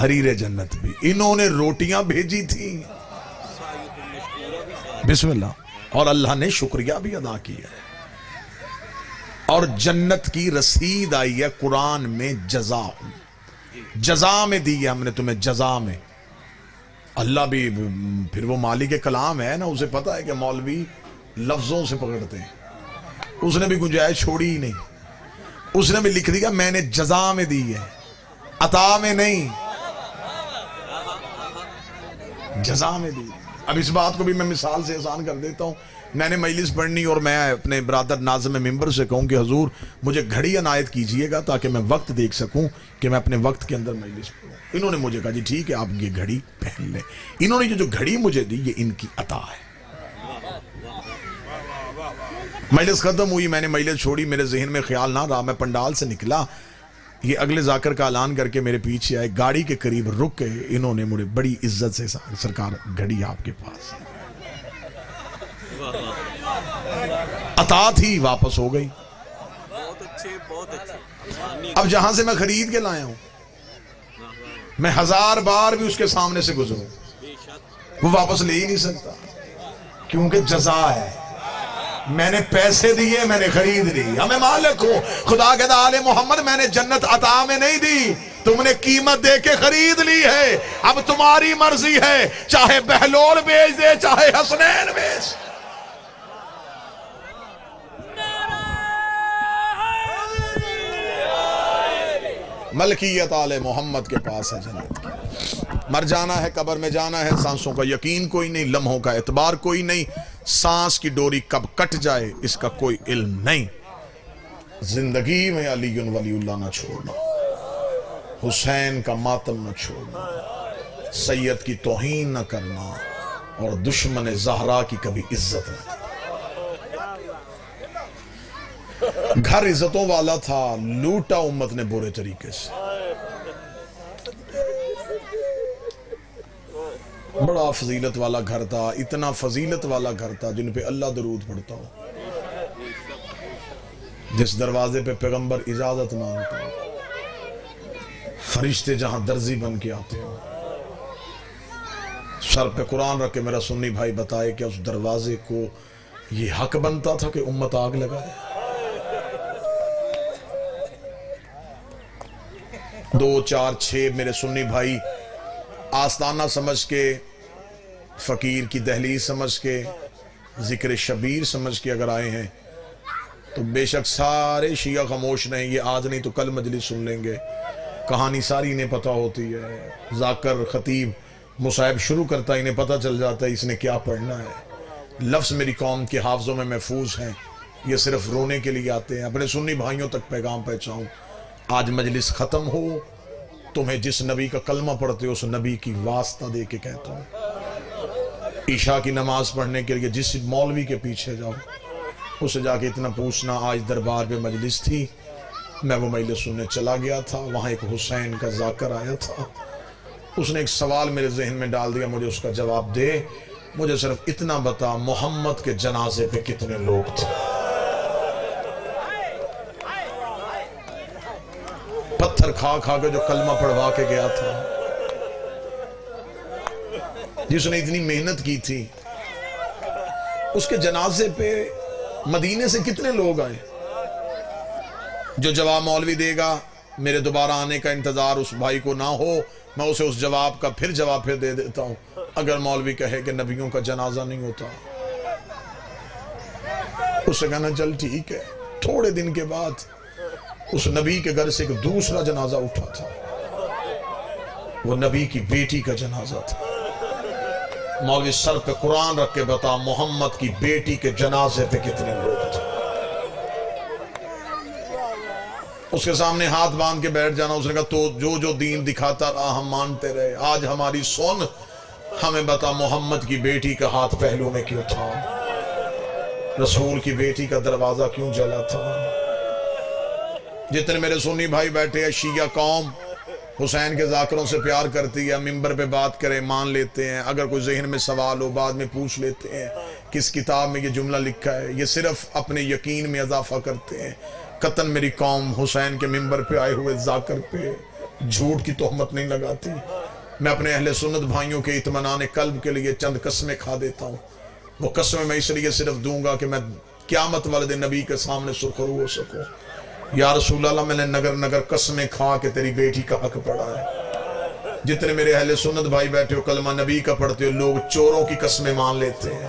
حریر جنت بھی. انہوں نے روٹیاں بھیجی تھی بسم اللہ, اور اللہ نے شکریہ بھی ادا کیا ہے, اور جنت کی رسید آئی ہے قرآن میں. جزا میں دی ہے ہم نے تمہیں, جزا میں. اللہ بھی پھر وہ مالک کلام ہے نا, اسے پتا ہے کہ مولوی لفظوں سے پکڑتے ہیں. اس نے بھی گنجائش چھوڑی ہی نہیں, اس نے بھی لکھ دیا میں نے جزا میں دی ہے, عطا میں نہیں, جزا میں دی. اب اس بات کو بھی میں مثال سے آسان کر دیتا ہوں. میں نے مجلس پڑھنی اور میں اپنے برادر ناظم ممبر سے کہوں کہ حضور مجھے گھڑی عنایت کیجئے گا تاکہ میں وقت دیکھ سکوں کہ میں اپنے وقت کے اندر مجلس پڑھوں. انہوں نے مجھے کہا جی ٹھیک ہے آپ یہ گھڑی پہن لیں. انہوں نے جو گھڑی مجھے دی یہ ان کی عطا ہے. مجلس ختم ہوئی, میں نے مجلس چھوڑی, میرے ذہن میں خیال نہ رہا, میں پنڈال سے نکلا, یہ اگلے ذاکر کا اعلان کر کے میرے پیچھے آئے, گاڑی کے قریب رک کے انہوں نے مجھے بڑی عزت سے سرکار گھڑی آپ کے پاس عطا تھی, واپس ہو گئی. اب جہاں سے میں خرید کے لایا ہوں میں 1000 بار بھی اس کے سامنے سے گزروں وہ واپس لے ہی نہیں سکتا, کیونکہ جزا ہے. میں نے پیسے دیے, میں نے خرید لی, ہمیں مالک ہو. خدا کہتا آل محمد میں نے جنت عطا میں نہیں دی, تم نے قیمت دے کے خرید لی ہے. اب تمہاری مرضی ہے, چاہے بہلول بیچ دے چاہے حسنین بیچ. ملکیت آل محمد کے پاس ہے جنت کی. مر جانا ہے, قبر میں جانا ہے, سانسوں کا یقین کوئی نہیں, لمحوں کا اعتبار کوئی نہیں, سانس کی ڈوری کب کٹ جائے اس کا کوئی علم نہیں. زندگی میں علی ولی اللہ نہ چھوڑنا, حسین کا ماتم نہ چھوڑنا, سید کی توہین نہ کرنا, اور دشمن زہرا کی کبھی عزت نہ کرنا. گھر عزتوں والا تھا, لوٹا امت نے برے طریقے سے. بڑا فضیلت والا گھر تھا, اتنا فضیلت والا گھر تھا جن پہ اللہ درود پڑھتا ہو, جس دروازے پہ پیغمبر اجازت مانگتا ہو, فرشتے جہاں درزی بن کے آتے ہو. سر پہ قرآن رکھ کے میرا سنی بھائی بتائے کہ اس دروازے کو یہ حق بنتا تھا کہ امت آگ لگائے. 2 4 6 میرے سنی بھائی آستانہ سمجھ کے, فقیر کی دہلیز سمجھ کے, ذکر شبیر سمجھ کے اگر آئے ہیں تو بے شک سارے شیعہ خاموش نہیں، یہ آج نہیں تو کل مجلس سن لیں گے، کہانی ساری انہیں پتہ ہوتی ہے، ذاکر خطیب مصاحب شروع کرتا ہے، انہیں پتہ چل جاتا ہے اس نے کیا پڑھنا ہے، لفظ میری قوم کے حافظوں میں محفوظ ہیں، یہ صرف رونے کے لیے آتے ہیں۔ اپنے سنی بھائیوں تک پیغام پہنچاؤں، آج مجلس ختم ہو، تمہیں جس نبی کا کلمہ پڑھتے ہو اس نبی کی واسطہ دے کے کہتا ہوں، عشاء کی نماز پڑھنے کے لیے جس مولوی کے پیچھے جاؤ اسے جا کے اتنا پوچھنا، آج دربار پہ مجلس تھی، میں وہ مجلس سننے چلا گیا تھا، وہاں ایک حسین کا ذاکر آیا تھا، اس نے ایک سوال میرے ذہن میں ڈال دیا، مجھے اس کا جواب دے، مجھے صرف اتنا بتا محمد کے جنازے پہ کتنے لوگ تھے۔ پتھر کھا کھا کے جو کلمہ پڑھوا کے گیا تھا، جس نے اتنی محنت کی تھی، اس کے جنازے پہ مدینے سے کتنے لوگ آئے؟ جو جواب مولوی دے گا، میرے دوبارہ آنے کا انتظار اس بھائی کو نہ ہو، میں اسے اس جواب کا جواب پھر دے دیتا ہوں۔ اگر مولوی کہے کہ نبیوں کا جنازہ نہیں ہوتا، اسے کہنا چل ٹھیک ہے۔ تھوڑے دن کے بعد اس نبی کے گھر سے ایک دوسرا جنازہ اٹھا تھا، وہ نبی کی بیٹی کا جنازہ تھا۔ مولوی سر پہ قرآن رکھ کے بتا محمد کی بیٹی کے جنازے پہ کتنے لوگ تھے؟ اس کے سامنے ہاتھ باندھ کے بیٹھ جانا، اس نے کہا تو جو دین دکھاتا رہا ہم مانتے رہے، آج ہماری سن، ہمیں بتا محمد کی بیٹی کا ہاتھ پہلو میں کیوں تھا؟ رسول کی بیٹی کا دروازہ کیوں جلا تھا؟ جتنے میرے سنی بھائی بیٹھے ہیں، شیعہ قوم حسین کے ذاکروں سے پیار کرتی ہے، ممبر پہ بات کریں مان لیتے ہیں، اگر کوئی ذہن میں سوال ہو بعد میں پوچھ لیتے ہیں کس کتاب میں یہ جملہ لکھا ہے، یہ صرف اپنے یقین میں اضافہ کرتے ہیں۔ قطن میری قوم حسین کے ممبر پہ آئے ہوئے ذاکر پہ جھوٹ کی تہمت نہیں لگاتی۔ میں اپنے اہل سنت بھائیوں کے اطمینان قلب کے لیے چند قسمیں کھا دیتا ہوں، وہ قسمیں میں اس لیے صرف دوں گا کہ میں قیامت والے دن نبی کے سامنے سرخرو ہو سکوں۔ یا رسول اللہ، میں نے نگر قسمیں کھا کے تیری بیٹی کا حق پڑھا ہے۔ جتنے میرے اہل سنت بھائی بیٹھے ہو کلمہ نبی کا پڑھتے ہو، لوگ چوروں کی قسمیں مان لیتے ہیں۔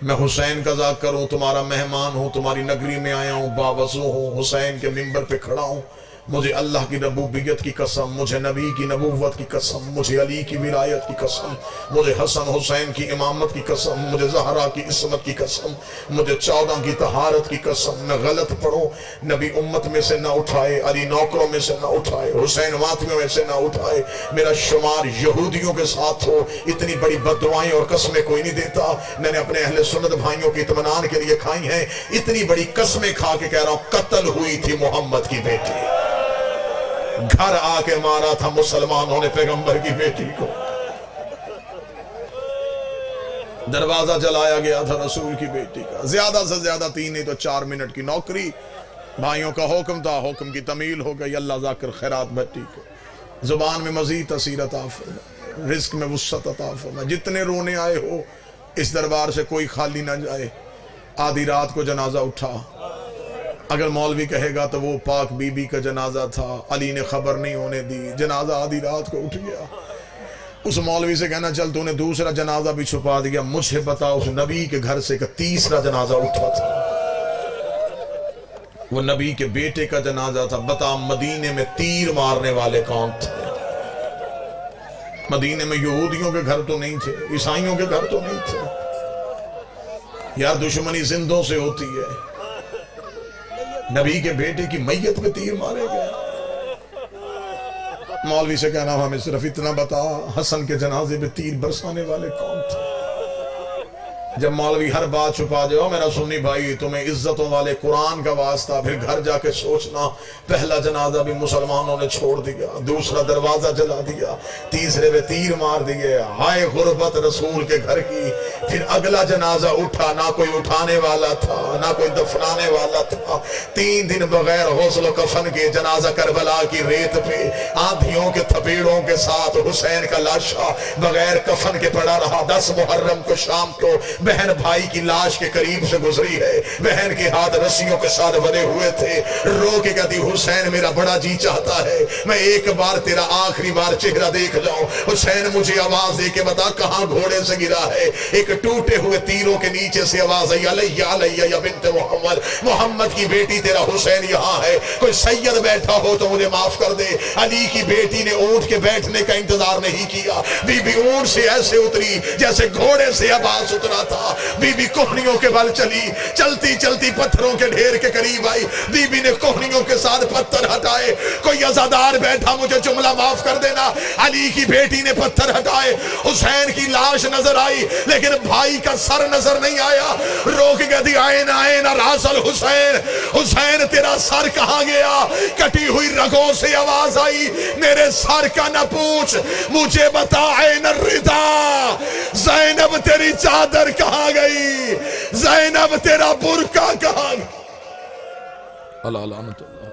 میں حسین کا ذاکر ہوں، تمہارا مہمان ہوں، تمہاری نگری میں آیا ہوں، باوضو ہوں، حسین کے ممبر پہ کھڑا ہوں، مجھے اللہ کی ربوبیت کی قسم، مجھے نبی کی نبوت کی قسم، مجھے علی کی ولایت کی قسم، مجھے حسن حسین کی امامت کی قسم، مجھے زہرا کی عصمت کی قسم، مجھے 14 کی طہارت کی قسم، نہ غلط پڑھو، نبی امت میں سے نہ اٹھائے، علی نوکروں میں سے نہ اٹھائے، حسین واتمیوں میں سے نہ اٹھائے، میرا شمار یہودیوں کے ساتھ ہو، اتنی بڑی بددعائیں اور قسمیں کوئی نہیں دیتا۔ میں نے اپنے اہل سنت بھائیوں کی اطمینان کے لیے کھائی ہیں، اتنی بڑی قسمیں کھا کے کہہ رہا ہوں قتل ہوئی تھی محمد کی بیٹی، گھر آ کے مارا تھا مسلمانوں نے پیغمبر کی بیٹی کو، دروازہ جلایا گیا تھا رسول کی بیٹی کا، زیادہ سے زیادہ 3 نہیں تو 4 منٹ کی نوکری، بھائیوں کا حکم تھا، حکم کی تمیل ہو گئی۔ اللہ ذاکر خیرات بھٹی کو زبان میں مزید تاثیر عطا فرمائے، رزق میں وسعت عطا فرمائے۔ جتنے رونے آئے ہو اس دربار سے کوئی خالی نہ جائے۔ آدھی رات کو جنازہ اٹھا، اگر مولوی کہے گا تو وہ پاک بی بی کا جنازہ تھا، علی نے خبر نہیں ہونے دی، جنازہ آدھی رات کو اٹھ گیا۔ اس مولوی سے کہنا چل تو نے دوسرا جنازہ بھی چھپا دیا، مجھے بتا اس نبی کے گھر سے کہ تیسرا جنازہ اٹھا تھا، وہ نبی کے بیٹے کا جنازہ تھا۔ بتا مدینے میں تیر مارنے والے کون تھے؟ مدینے میں یہودیوں کے گھر تو نہیں تھے، عیسائیوں کے گھر تو نہیں تھے۔ یار دشمنی زندوں سے ہوتی ہے، نبی کے بیٹے کی میت پہ تیر مارے گئے۔ مولوی سے کہنا ہمیں صرف اتنا بتا حسن کے جنازے پہ تیر برسانے والے کون تھے؟ جب مولوی ہر بات چھپا دے، میرا سنی بھائی تمہیں عزتوں والے قرآن کا واسطہ، پھر گھر جا کے سوچنا پہلا جنازہ بھی مسلمانوں نے چھوڑ دیا، دوسرا دروازہ جلا دیا، تیسرے پہ تیر مار دیے، ہائے غربت رسول کے گھر کی۔ پھر اگلا جنازہ اٹھا، نہ کوئی اٹھانے والا تھا نہ کوئی دفنانے والا تھا۔ 3 دن بغیر غسل و کفن کے جنازہ کربلا کی ریت پہ آندھیوں کے تھپیڑوں کے ساتھ حسین کا لاشا بغیر کفن کے پڑا رہا۔ 10 محرم کو شام کو بہن بھائی کی لاش کے قریب سے گزری ہے, بہن کے ہاتھ رسیوں کے ساتھ بنے ہوئے تھے, رو کے کہتی حسین میرا بڑا جی چاہتا ہے میں ایک بار تیرا آخری بار چہرہ دیکھ جاؤں. حسین مجھے آواز دے کے بتا کہاں گھوڑے سے گرا ہے. ایک ٹوٹے ہوئے تیروں کے نیچے سے آواز آئی علیہ علیہ یا بنت محمد, محمد کی بیٹی تیرا حسین یہاں ہے, کوئی سید بیٹھا ہو تو مجھے معاف کر دے. علی کی بیٹی نے اونٹ کے بیٹھنے کا انتظار نہیں کیا, بی بی اونٹ سے ایسے اتری جیسے گھوڑے سے عباس اترا تھا. بی بی کوہنیوں کے بل چلی, چلتی چلتی پتھروں کے ڈھیر کے قریب آئی. بی بی نے کوہنیوں کے ساتھ پتھر ہٹائے. کوئی عزادار بیٹھا مجھے جملہ معاف کر دینا. علی کی بیٹی نے پتھر ہٹائے, حسین کی لاش نظر آئی لیکن بھائی کا سر نظر نہیں آیا. روک گئی آئین آئین راس الحسین, حسین تیرا سر کہاں گیا؟ کٹی ہوئی رگوں سے آواز آئی میرے سر کا نہ پوچھ, مجھے بتا عین الرضا زینب تیری چادر کہاں گئی, زینب تیرا برقع کہاں گئی؟ اللہ لعنت اللہ.